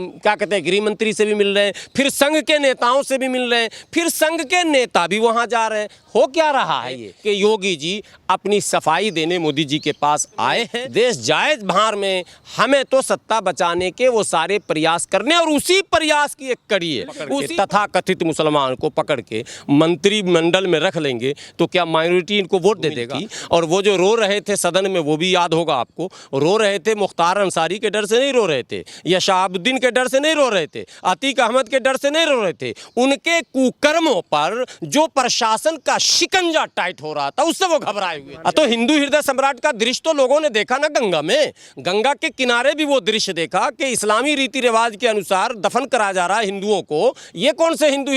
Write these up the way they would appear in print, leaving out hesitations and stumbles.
क्या कहते हैं, गृह मंत्री से भी मिल रहे हैं, फिर संघ के नेताओं से भी मिल रहे हैं, फिर संघ के नेता भी वहां जा रहे हैं। हो क्या रहा है ये कि योगी जी अपनी सफाई देने मोदी जी के पास आए हैं। देश जाए भार में, हमें तो सत्ता बचाने के वो सारे प्रयास करने, और उसी प्रयास की एक कड़ी है। उसी तथा कथित मुसलमान को पकड़ के मंत्रिमंडल में रख लेंगे तो क्या माइनॉरिटी इनको वोट दे देगा? और वो जो रो रहे थे सदन में, वो भी याद होगा आपको, रो रहे थे मुख्तार अंसारी के डर से नहीं रो रहे थे, या शहाबुद्दीन के डर से नहीं रो रहे थे, अतीक अहमद के डर से नहीं रो रहे थे। उनके कुकर्मों पर जो प्रशासन का शिकंजा टाइट हो रहा था, उससे वो घबराए हुए। तो हिंदू हृदय सम्राट का दृश्य तो लोगों ने देखा ना गंगा में। गंगा के किनारे भी वो दृश्य देखा कि इस्लामी रीति रिवाज के अनुसार दफन करा जा रहा है हिंदुओं को। ये कौन से हिंदू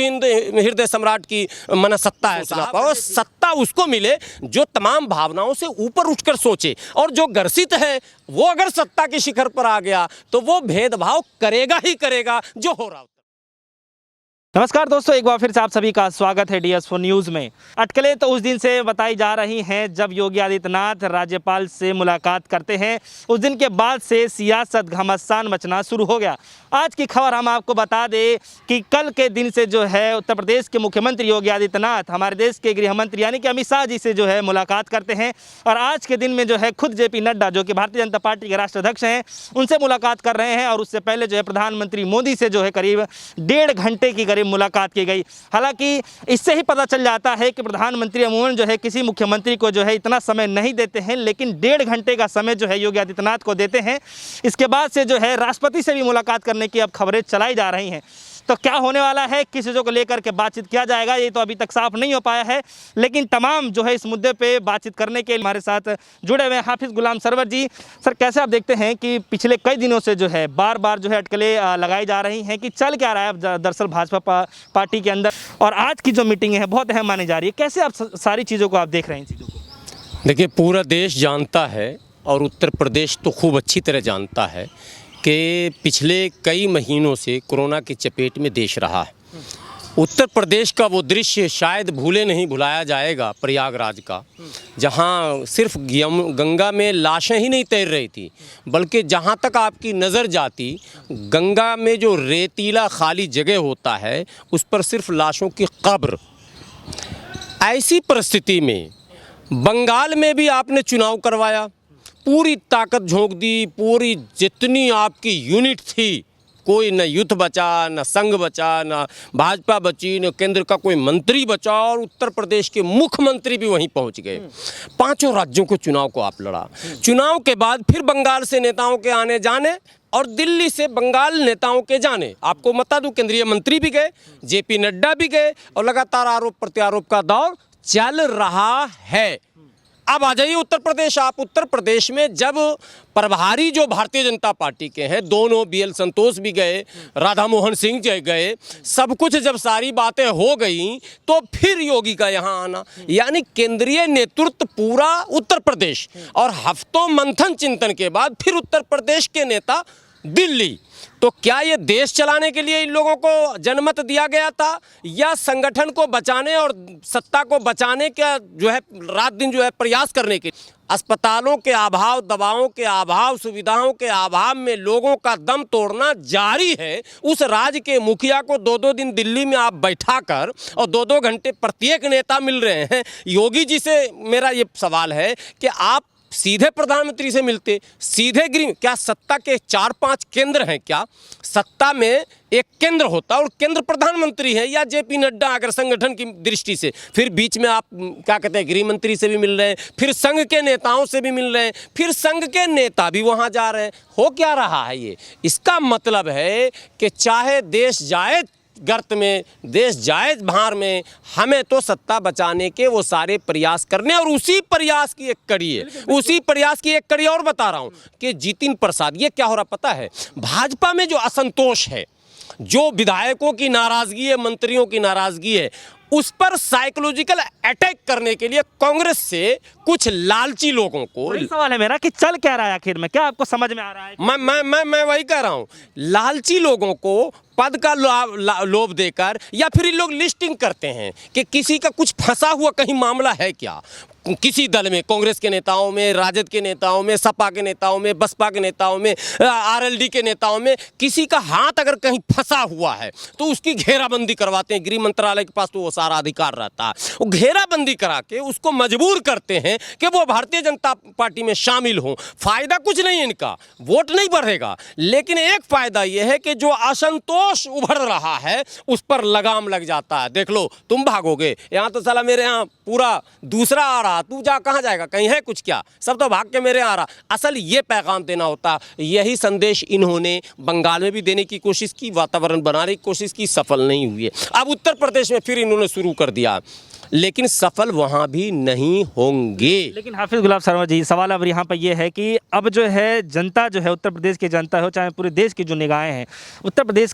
हृदय सम्राट की मनसत्ता है साहब? और सत्ता उसको मिले जो तमाम भावनाओं से ऊपर उठकर सोचे, और जो ग्रसित है वो अगर सत्ता के शिखर पर आ गया तो वो भेदभाव करेगा ही करेगा जो हो रहा है। नमस्कार दोस्तों, एक बार फिर से आप सभी का स्वागत है DS4 न्यूज़ में। अटकलें तो उस दिन से बताई जा रही हैं जब योगी आदित्यनाथ राज्यपाल से मुलाकात करते हैं। उस दिन के बाद से सियासत घमासान मचना शुरू हो गया। आज की खबर हम आपको बता दें कि कल के दिन से जो है उत्तर प्रदेश के मुख्यमंत्री योगी आदित्यनाथ हमारे देश के गृह मंत्री यानी कि अमित शाह जी से जो है मुलाकात करते हैं। और आज के दिन में जो है खुद JP नड्डा जो कि भारतीय जनता पार्टी के राष्ट्रीय अध्यक्ष हैं, उनसे मुलाकात कर रहे हैं। और उससे पहले जो है प्रधानमंत्री मोदी से जो है करीब 1.5 घंटे की करीब मुलाकात की गई। हालांकि इससे ही पता चल जाता है कि प्रधानमंत्री अमूमन जो है किसी मुख्यमंत्री को जो है इतना समय नहीं देते हैं, लेकिन 1.5 घंटे का समय जो है योगी आदित्यनाथ को देते हैं। इसके बाद से जो है राष्ट्रपति से भी मुलाकात करने की अब खबरें चलाई जा रही हैं। तो क्या होने वाला है, किस चीज़ों को लेकर के बातचीत किया जाएगा, ये तो अभी तक साफ नहीं हो पाया है। लेकिन तमाम जो है इस मुद्दे पे बातचीत करने के लिए हमारे साथ जुड़े हुए हैं हाफिज़ गुलाम सरवर जी। सर, कैसे आप देखते हैं कि पिछले कई दिनों से जो है बार बार जो है अटकलें लगाई जा रही हैं कि चल क्या रहा है दरअसल भाजपा पार्टी के अंदर, और आज की जो मीटिंग है बहुत अहम मानी जा रही है। कैसे आप सारी चीज़ों को आप देख रहे हैं चीज़ों को? देखिए, पूरा देश जानता है और उत्तर प्रदेश तो खूब अच्छी तरह जानता है कि पिछले कई महीनों से कोरोना की चपेट में देश रहा है। उत्तर प्रदेश का वो दृश्य शायद भूले नहीं भुलाया जाएगा, प्रयागराज का, जहाँ सिर्फ गंगा में लाशें ही नहीं तैर रही थी, बल्कि जहाँ तक आपकी नज़र जाती गंगा में जो रेतीला खाली जगह होता है उस पर सिर्फ लाशों की कब्र। ऐसी परिस्थिति में बंगाल में भी आपने चुनाव करवाया, पूरी ताकत झोंक दी, पूरी जितनी आपकी यूनिट थी, कोई न युद्ध बचा, न संघ बचा, न भाजपा बची, न केंद्र का कोई मंत्री बचा, और उत्तर प्रदेश के मुख्यमंत्री भी वहीं पहुंच गए। 5 राज्यों को चुनाव को आप लड़ा। चुनाव के बाद फिर बंगाल से नेताओं के आने जाने और दिल्ली से बंगाल नेताओं के जाने। आपको बता दूं, केंद्रीय मंत्री भी गए, JP नड्डा भी गए, और लगातार आरोप प्रत्यारोप का दौर चल रहा है। अब आ जाइए उत्तर प्रदेश। आप उत्तर प्रदेश में जब प्रभारी जो भारतीय जनता पार्टी के हैं, दोनों BL संतोष भी गए, राधा मोहन सिंह जी गए, सब कुछ जब सारी बातें हो गई तो फिर योगी का यहाँ आना, यानी केंद्रीय नेतृत्व पूरा उत्तर प्रदेश, और हफ्तों मंथन चिंतन के बाद फिर उत्तर प्रदेश के नेता दिल्ली। तो क्या ये देश चलाने के लिए इन लोगों को जनमत दिया गया था, या संगठन को बचाने और सत्ता को बचाने का जो है रात दिन जो है प्रयास करने के? अस्पतालों के अभाव, दवाओं के अभाव, सुविधाओं के अभाव में लोगों का दम तोड़ना जारी है। उस राज्य के मुखिया को 2-2 दिन दिल्ली में आप बैठा कर और 2-2 घंटे प्रत्येक नेता मिल रहे हैं। योगी जी से मेरा ये सवाल है कि आप सीधे प्रधानमंत्री से मिलते, सीधे गृह, क्या सत्ता के 4-5 केंद्र हैं? क्या सत्ता में एक केंद्र होता और केंद्र प्रधानमंत्री है, या JP नड्डा अगर संगठन की दृष्टि से, फिर बीच में आप क्या कहते हैं गृह मंत्री से भी मिल रहे हैं, फिर संघ के नेताओं से भी मिल रहे हैं, फिर संघ के नेता भी वहां जा रहे हैं। हो क्या रहा है ये? इसका मतलब है कि चाहे देश जाए गर्त में, देश जाए भार में, हमें तो सत्ता बचाने के वो सारे प्रयास करने, और उसी प्रयास की एक कड़ी है। उसी प्रयास की एक कड़ी और बता रहा हूं कि जितिन प्रसाद, ये क्या हो रहा पता है, भाजपा में जो असंतोष है, जो विधायकों की नाराजगी है, मंत्रियों की नाराजगी है, उस पर साइकोलॉजिकल अटैक करने के लिए कांग्रेस से कुछ लालची लोगों को, सवाल है मेरा कि चल क्या रहा है आखिर में, क्या आपको समझ में आ रहा है? मैं वही कह रहा हूं, लालची लोगों को पद का लोभ देकर, या फिर इन लोग लिस्टिंग करते हैं कि किसी का कुछ फंसा हुआ कहीं मामला है क्या, किसी दल में, कांग्रेस के नेताओं में, राजद के नेताओं में, सपा के नेताओं में, बसपा के नेताओं में, आरएलडी के नेताओं में किसी का हाथ अगर कहीं फंसा हुआ है तो उसकी घेराबंदी करवाते हैं। गृह मंत्रालय के पास तो वो सारा अधिकार रहता है, वो घेराबंदी करा के उसको मजबूर करते हैं कि वो भारतीय जनता पार्टी में शामिल हों। फायदा कुछ नहीं है इनका, वोट नहीं बढ़ेगा, लेकिन एक फायदा यह है कि जो असंतोष उभर रहा है उस पर लगाम लग जाता है। देख लो, तुम भागोगे, यहाँ तो साला मेरे यहाँ पूरा दूसरा आ रहा, तू जा, कहाँ जाएगा, कहीं है कुछ क्या, सब तो भाग के मेरे आ रहा। असल ये पैगाम देना होता, यही संदेश इन्होंने बंगाल में भी देने की कोशिश की, वातावरण बनाने की कोशिश की, सफल नहीं हुई है। अब उत्तर प्रदेश में फिर इन्होंने शुरू कर दिया, लेकिन सफल वहाँ भी नहीं होंगे। लेकिन हाफिज गुलाब शर्मा जी, सवाल अब यहाँ पर यह है कि अब जो है जनता जो है, उत्तर प्रदेश की जनता हो चाहे पूरे देश की जो निगाहें हैं, उत्तर प्रदेश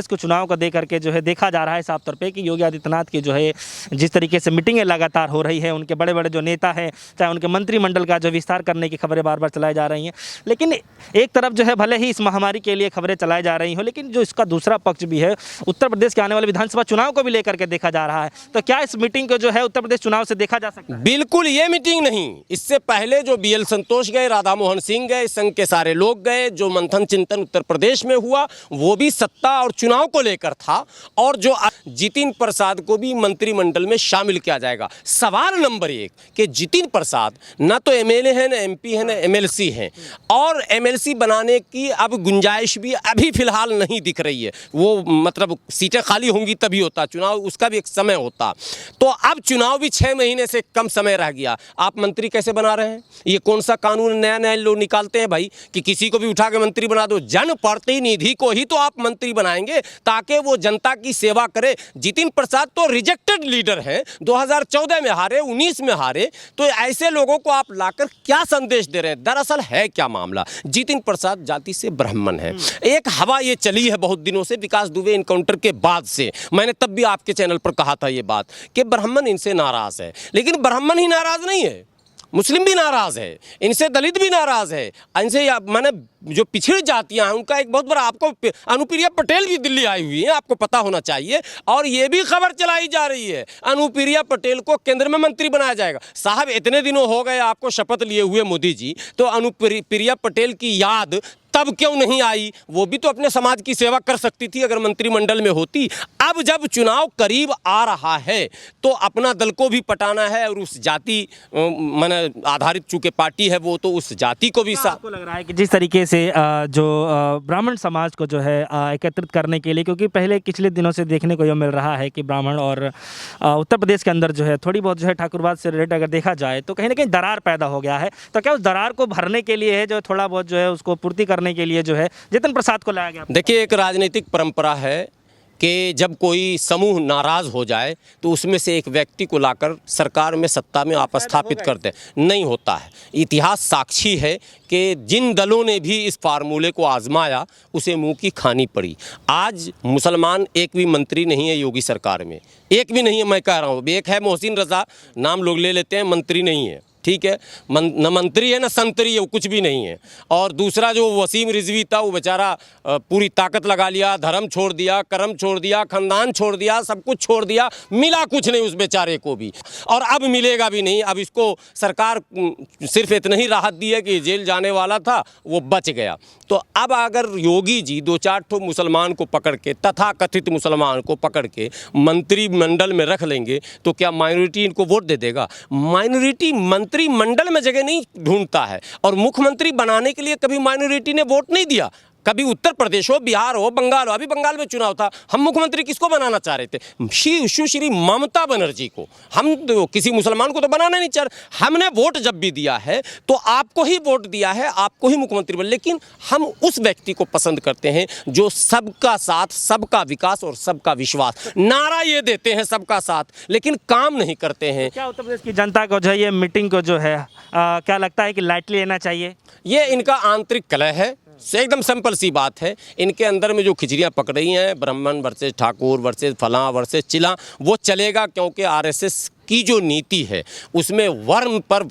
के चुनाव को देकर के जो है देखा जा रहा है साफ तौर पे कि योगी आदित्यनाथ की जो है जिस तरीके से मीटिंगें लगातार हो रही है, उनके बड़े बड़े जो नेता हैं, चाहे उनके मंत्रिमंडल का जो विस्तार करने की खबरें बार बार चलाई जा रही हैं, लेकिन एक तरफ जो है भले ही इस महामारी के लिए खबरें चलाई जा रही हो, लेकिन जो इसका दूसरा पक्ष भी है, उत्तर प्रदेश के आने वाले विधानसभा चुनाव को भी लेकर के देखा जा रहा है। तो क्या इस मीटिंग को जो है उत्तर प्रदेश चुनाव से देखा जा सकता है? बिल्कुल, ये मीटिंग नहीं, इससे पहले जो बीएल संतोष गए, राधा मोहन सिंह गए, संघ के सारे लोग गए, जो मंथन चिंतन उत्तर प्रदेश में हुआ वो भी सत्ता और चुनाव को लेकर था, और जो जितिन प्रसाद को भी मंत्रिमंडल में शामिल किया जाएगा। सवाल नंबर एक कि जितिन प्रसाद ना तो एमएलए हैं, ना एमपी हैं, ना एमएलसी हैं, और एमएलसी बनाने की अब गुंजाइश भी अभी फिलहाल नहीं दिख रही है। वो मतलब सीटें खाली होंगी तभी होता चुनाव, उसका भी एक समय होता। तो अब चुनाव भी 6 महीने से कम समय रह गया, आप मंत्री कैसे बना रहे हैं? ये कौन सा कानून नया नया लोग निकालते हैं भाई कि किसी को भी उठा के मंत्री बना दो? जनप्रतिनिधि को ही तो आप मंत्री बनाएंगे ताकि वो जनता की सेवा करे। जितिन प्रसाद तो रिजेक्टेड लीडर हैं, 2014 में हारे, 19 में हारे, तो ऐसे लोगों को आप लाकर क्या संदेश दे रहे हैं? दरअसल है क्या मामला, जितिन प्रसाद जाति से ब्राह्मण है। एक हवा ये चली है बहुत दिनों से, विकास दुबे इनकाउंटर के बाद से, मैंने तब भी आपके चैनल पर कहा था ये बात कि ब्राह्मण इनसे नाराज है, लेकिन ब्राह्मण ही नाराज नहीं है, मुस्लिम भी नाराज है, इनसे दलित भी नाराज है, इनसे माने जो पिछड़ी जातियां हैं उनका एक बहुत बड़ा, आपको अनुप्रिया पटेल भी दिल्ली आई हुई है, आपको पता होना चाहिए। और ये भी खबर चलाई जा रही है अनुप्रिया पटेल को केंद्र में मंत्री बनाया जाएगा। साहब, इतने दिनों हो गए आपको शपथ लिए हुए मोदी जी, तो अनुप्रिया पटेल की याद तब क्यों नहीं आई? वो भी तो अपने समाज की सेवा कर सकती थी अगर मंत्रिमंडल में होती। अब जब चुनाव करीब आ रहा है तो अपना दल को भी पटाना है, और उस जाति माने आधारित चूंकि पार्टी है वो तो उस जाति को भी आपको लग रहा है कि जिस तरीके से जो ब्राह्मण समाज को जो है एकत्रित करने के लिए, क्योंकि पहले पिछले दिनों से देखने को यह मिल रहा है कि ब्राह्मण और उत्तर प्रदेश के अंदर जो है थोड़ी बहुत जो है ठाकुरवाद से रिलेटेड अगर देखा जाए तो कहीं ना कहीं दरार पैदा हो गया है, तो क्या उस दरार को भरने के लिए है जो थोड़ा बहुत जो है उसको पूर्ति करने के लिए जो है जितिन प्रसाद को लाया गया? देखिए, एक राजनीतिक परंपरा है कि जब कोई समूह नाराज हो जाए तो उसमें से एक व्यक्ति को लाकर सरकार में, सत्ता में आप स्थापित करते हैं। नहीं होता है। इतिहास साक्षी है कि जिन दलों ने भी इस फार्मूले को आजमाया उसे मुंह की खानी पड़ी। आज मुसलमान एक भी मंत्री नहीं है योगी सरकार में, एक भी नहीं है, मैं कह रहा हूँ। एक है मोहसिन रजा, नाम लोग ले लेते हैं, मंत्री नहीं है, ठीक है, न मंत्री है न संतरी है, वो कुछ भी नहीं है। और दूसरा जो वसीम रिजवी था वो बेचारा पूरी ताकत लगा लिया, धर्म छोड़ दिया, कर्म छोड़ दिया, खानदान छोड़ दिया, सब कुछ छोड़ दिया, मिला कुछ नहीं उस बेचारे को भी, और अब मिलेगा भी नहीं। अब इसको सरकार सिर्फ इतना ही राहत दी है कि जेल जाने वाला था वो बच गया। तो अब अगर योगी जी 2-4 ठो मुसलमान को पकड़ के, तथाकथित मुसलमान को पकड़ के मंत्रिमंडल में रख लेंगे तो क्या माइनॉरिटी इनको वोट दे देगा? माइनॉरिटी मंत्रिमंडल में जगह नहीं ढूंढता है, और मुख्यमंत्री बनाने के लिए कभी माइनॉरिटी ने वोट नहीं दिया। कभी उत्तर प्रदेश हो, बिहार हो, बंगाल हो, अभी बंगाल में चुनाव था, हम मुख्यमंत्री किसको बनाना चाह रहे थे? सुश्री ममता बनर्जी को। हम तो किसी मुसलमान को तो बनाना नहीं चाह रहे। हमने वोट जब भी दिया है तो आपको ही वोट दिया है, आपको ही मुख्यमंत्री बन, लेकिन हम उस व्यक्ति को पसंद करते हैं जो सबका साथ, सबका विकास और सबका विश्वास। नारा ये देते हैं सबका साथ, लेकिन काम नहीं करते हैं। क्या उत्तर प्रदेश की जनता को जो है ये मीटिंग को जो है क्या लगता है कि लाइटली लेना चाहिए? ये इनका आंतरिक कलह है, एकदम सिंपल सी बात है। इनके अंदर में जो खिचड़ियाँ पक रही हैं, ब्राह्मण वर्सेस ठाकुर वर्सेस फलां वर्सेस चिलां, वो चलेगा, क्योंकि आरएसएस की जो नीति है उसमें वर्ण पर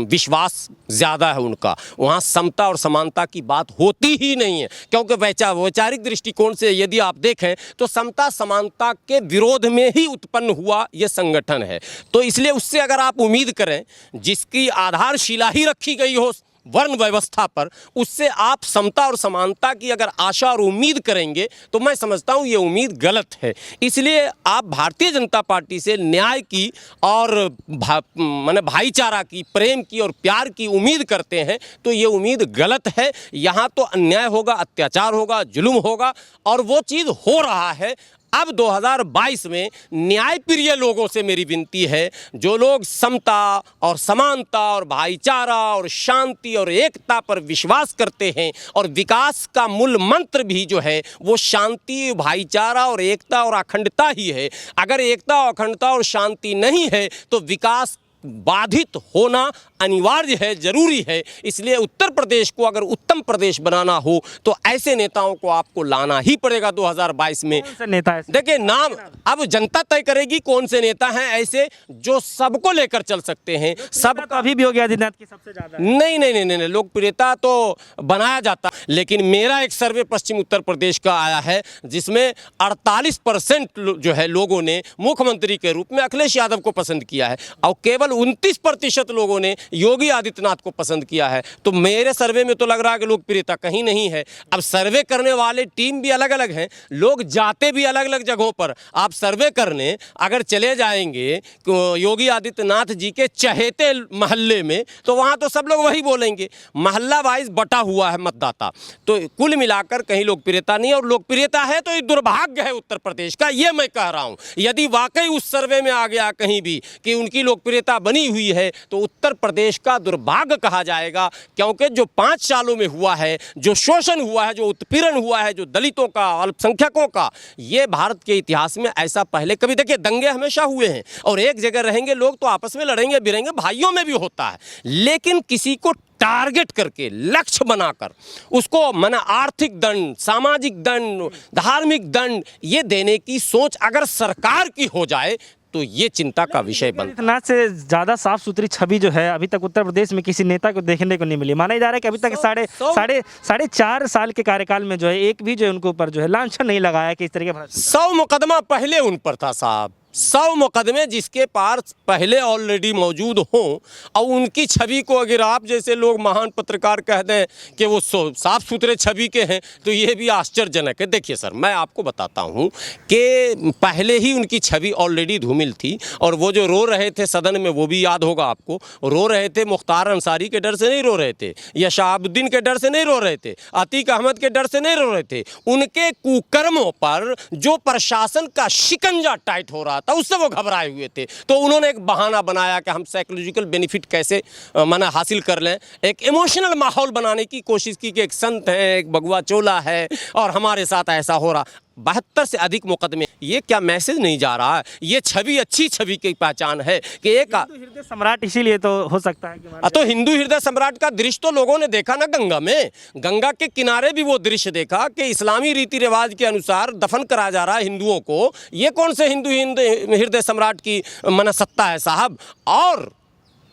विश्वास ज़्यादा है उनका। वहाँ समता और समानता की बात होती ही नहीं है, क्योंकि वैचारिक दृष्टिकोण से यदि आप देखें तो समता समानता के विरोध में ही उत्पन्न हुआ ये संगठन है। तो इसलिए उससे अगर आप उम्मीद करें जिसकी आधारशिला ही रखी गई हो वर्ण व्यवस्था पर, उससे आप समता और समानता की अगर आशा और उम्मीद करेंगे तो मैं समझता हूँ ये उम्मीद गलत है। इसलिए आप भारतीय जनता पार्टी से न्याय की और माने भाईचारा की, प्रेम की और प्यार की उम्मीद करते हैं तो ये उम्मीद गलत है। यहाँ तो अन्याय होगा, अत्याचार होगा, जुल्म होगा, और वो चीज़ हो रहा है। अब 2022 में न्यायप्रिय लोगों से मेरी विनती है, जो लोग समता और समानता और भाईचारा और शांति और एकता पर विश्वास करते हैं, और विकास का मूल मंत्र भी जो है वो शांति, भाईचारा और एकता और अखंडता ही है। अगर एकता, अखंडता और शांति नहीं है तो विकास बाधित होना अनिवार्य है, जरूरी है। इसलिए उत्तर प्रदेश को अगर उत्तम प्रदेश बनाना हो तो ऐसे नेताओं को आपको लाना ही पड़ेगा 2022 में। कौन से नेता है? देखिए नाम अब जनता तय करेगी कौन से नेता हैं ऐसे जो सबको लेकर चल सकते हैं। सब तो अभी भी योगी आदित्यनाथ की सबसे ज्यादा है। नहीं, लोकप्रियता तो बनाया जाता, लेकिन मेरा एक सर्वे पश्चिम उत्तर प्रदेश का आया है जिसमें 48% जो है लोगों ने मुख्यमंत्री के रूप में अखिलेश यादव को पसंद किया है, और केवल 29% लोगों ने योगी आदित्यनाथ को पसंद किया है। तो मेरे सर्वे में तो लग रहा है कि लोकप्रियता कहीं नहीं है। अब सर्वे करने वाले टीम भी अलग अलग हैं, लोग जाते भी अलग अलग जगहों पर। आप सर्वे करने अगर चले जाएंगे योगी आदित्यनाथ जी के चहेते मोहल्ले में तो वहाँ तो सब लोग वही बोलेंगे। मोहल्ला वाइज बटा हुआ है मतदाता, तो कुल मिलाकर कहीं लोकप्रियता नहीं है। और लोकप्रियता है तो ये दुर्भाग्य है उत्तर प्रदेश का, ये मैं कह रहा हूँ। यदि वाकई उस सर्वे में आ गया कहीं भी कि उनकी लोकप्रियता बनी हुई है तो उत्तर प्रदेश का दुर्भाग्य कहा जाएगा, क्योंकि जो 5 सालों में हुआ है, जो शोषण हुआ है, जो उत्पीड़न हुआ है, जो दलितों का, अल्पसंख्यकों का, ये भारत के इतिहास में ऐसा पहले कभी, देखिए दंगे हमेशा हुए हैं और एक जगह रहेंगे लोग तो आपस में लड़ेंगे बिरेंगे, भाइयों में भी होता है, लेकिन किसी को टारगेट करके, लक्ष्य बनाकर उसको माना आर्थिक दंड, सामाजिक दंड, धार्मिक दंड ये देने की सोच अगर सरकार की हो जाए तो ये चिंता का विषय बनता है। आदित्यनाथ से ज़्यादा साफ सुथरी छवि जो है अभी तक उत्तर प्रदेश में किसी नेता को देखने को नहीं मिली। माना जा रहा है कि अभी तक साढ़े 4 साल के कार्यकाल में जो है एक भी जो है उनके ऊपर जो है लांछन नहीं लगाया कि इस तरह के 100 मुकदमा पहले उन पर था साहब। 100 मुकदमे जिसके पास पहले ऑलरेडी मौजूद हों और उनकी छवि को अगर आप जैसे लोग महान पत्रकार कह दें कि वो साफ सुथरे छवि के हैं तो ये भी आश्चर्यजनक है। देखिए सर, मैं आपको बताता हूँ कि पहले ही उनकी छवि ऑलरेडी धूमिल थी, और वो जो रो रहे थे सदन में वो भी याद होगा आपको, रो रहे थे मुख्तार अंसारी के डर से नहीं रो रहे थे, या शहाबुद्दीन के डर से नहीं रो रहे थे, अतीक अहमद के डर से नहीं रो रहे थे, उनके कुकर्मों पर जो प्रशासन का शिकंजा टाइट हो रहा था उससे वो घबराए हुए थे। तो उन्होंने एक बहाना बनाया कि हम साइकोलॉजिकल बेनिफिट कैसे माना हासिल कर लें, एक इमोशनल माहौल बनाने की कोशिश की कि एक संत है, एक भगवा चोला है और हमारे साथ ऐसा हो रहा। 72 से अधिक मुकदमे, ये क्या मैसेज नहीं जा रहा है? ये छवि अच्छी छवि की पहचान है कि एक हृदय सम्राट, इसीलिए तो हो सकता है कि तो हिंदू हृदय सम्राट का दृश्य तो लोगों ने देखा ना गंगा में, गंगा के किनारे भी वो दृश्य देखा कि इस्लामी रीति रिवाज के अनुसार दफन करा जा रहा है हिंदुओं को। ये कौन से हिंदू हृदय सम्राट की सत्ता है साहब? और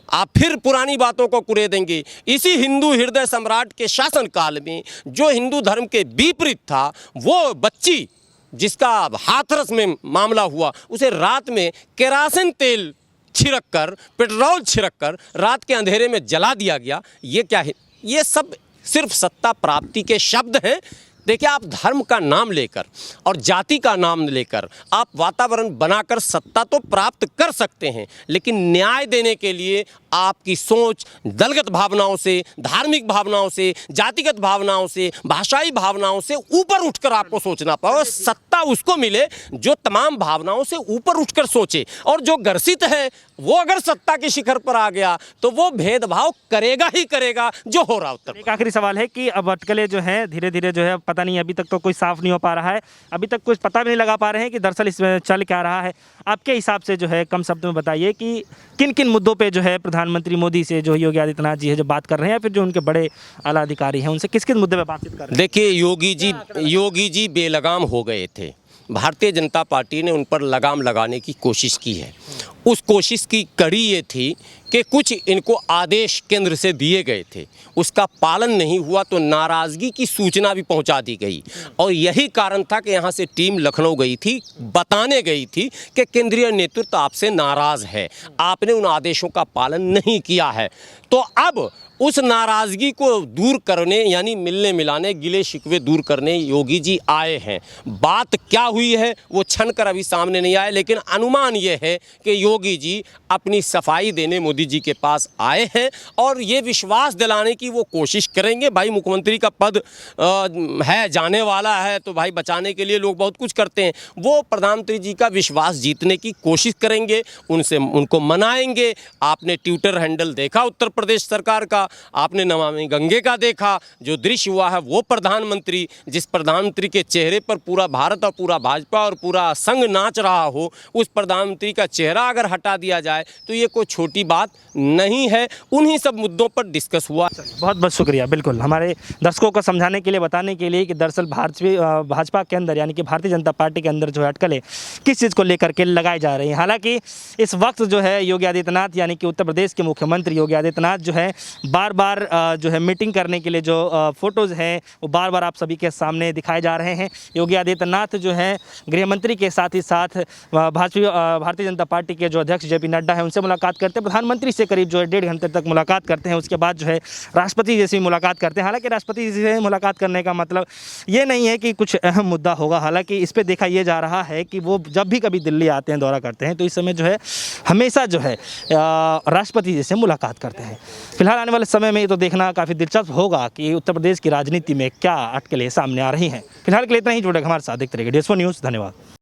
आप फिर पुरानी बातों को कुरे देंगे। इसी हिंदू हृदय सम्राट के शासनकाल में जो हिंदू धर्म के विपरीत था, वो बच्ची जिसका हाथरस में मामला हुआ, उसे रात में केरासिन तेल छिड़क कर, पेट्रोल छिड़क कर रात के अंधेरे में जला दिया गया। ये क्या है? ये सब सिर्फ सत्ता प्राप्ति के शब्द हैं। देखिए, आप धर्म का नाम लेकर और जाति का नाम लेकर आप वातावरण बनाकर सत्ता तो प्राप्त कर सकते हैं, लेकिन न्याय देने के लिए आपकी सोच दलगत भावनाओं से, धार्मिक भावनाओं से, जातिगत भावनाओं से, भाषाई भावनाओं से ऊपर उठकर आपको सोचना पड़ेगा। सत्ता उसको मिले जो तमाम भावनाओं से ऊपर उठकर सोचे, और जो ग्रसित है वो अगर सत्ता के शिखर पर आ गया तो वो भेदभाव करेगा ही करेगा जो हो रहा उत्तर। एक आखिरी सवाल है कि अब अटकलें जो हैं धीरे धीरे जो है पता नहीं, अभी तक तो कोई साफ नहीं हो पा रहा है, अभी तक कुछ पता भी नहीं लगा पा रहे हैं कि दरअसल इसमें चल क्या रहा है। आपके हिसाब से जो है कम शब्द में बताइए कि किन किन मुद्दों पे जो है प्रधानमंत्री मोदी से जो योगी आदित्यनाथ जी है जो बात कर रहे हैं, या फिर जो उनके बड़े आला अधिकारी हैं उनसे किस किस मुद्दे पे बातचीत कर रहे हैं? देखिए, योगी जी बेलगाम हो गए थे। भारतीय जनता पार्टी ने उन पर लगाम लगाने की कोशिश की है। उस कोशिश की कड़ी ये थी कि कुछ इनको आदेश केंद्र से दिए गए थे, उसका पालन नहीं हुआ तो नाराज़गी की सूचना भी पहुंचा दी गई। और यही कारण था कि यहाँ से टीम लखनऊ गई थी, बताने गई थी कि केंद्रीय नेतृत्व आपसे नाराज़ है, आपने उन आदेशों का पालन नहीं किया है। तो अब उस नाराज़गी को दूर करने, यानी मिलने मिलाने, गिले शिकवे दूर करने योगी जी आए हैं। बात क्या हुई है वो छन कर अभी सामने नहीं आए, लेकिन अनुमान ये है कि योगी जी अपनी सफाई देने मोदी जी के पास आए हैं और ये विश्वास दिलाने की वो कोशिश करेंगे। भाई, मुख्यमंत्री का पद है, जाने वाला है, तो भाई बचाने के लिए लोग बहुत कुछ करते हैं। वो प्रधानमंत्री जी का विश्वास जीतने की कोशिश करेंगे, उनको मनाएंगे। आपने ट्विटर हैंडल देखा उत्तर प्रदेश सरकार का, आपने नमामि गंगे का देखा, जो दृश्य हुआ है वो प्रधानमंत्री, जिस प्रधानमंत्री के चेहरे पर पूरा भारत और पूरा भाजपा और पूरा संघ नाच रहा हो, उस प्रधानमंत्री का चेहरा अगर हटा दिया जाए तो ये कोई छोटी बात नहीं है। उन्हीं सब मुद्दों पर डिस्कस हुआ। बहुत बहुत शुक्रिया। बिल्कुल हमारे दर्शकों को समझाने के लिए, बताने के लिए कि दरअसल भाजपा के अंदर यानी कि भारतीय जनता पार्टी के अंदर जो है अटकलें किस चीज़ को लेकर के लगाई जा रही हैं। हालांकि इस वक्त जो है योगी आदित्यनाथ यानी कि उत्तर प्रदेश के मुख्यमंत्री योगी आदित्यनाथ जो है बार बार जो है मीटिंग करने के लिए जो फोटोज़ हैं वो बार बार आप सभी के सामने दिखाए जा रहे हैं। योगी आदित्यनाथ जो है गृह मंत्री के साथ ही साथ भारतीय जनता पार्टी के जो अध्यक्ष JP नड्डा है उनसे मुलाकात करते हैं, प्रधानमंत्री से करीब जो है 1.5 घंटे तक मुलाकात करते हैं। उसके बाद जो है राष्ट्रपति जी से मुलाकात करते हैं। हालांकि राष्ट्रपति जी से मुलाकात करने का मतलब ये नहीं है कि कुछ अहम मुद्दा होगा। हालांकि इस पर देखा ये जा रहा है कि वो जब भी कभी दिल्ली आते हैं, दौरा करते हैं, तो इस समय जो है हमेशा जो है राष्ट्रपति जी से मुलाकात करते हैं। फिलहाल आने वाले समय में ये तो देखना काफ़ी दिलचस्प होगा कि उत्तर प्रदेश की राजनीति में क्या अटकलें सामने आ रही हैं। फिलहाल के लिए इतना ही। जुड़े हमारे साथ देखते रहिए DS4 न्यूज़। धन्यवाद।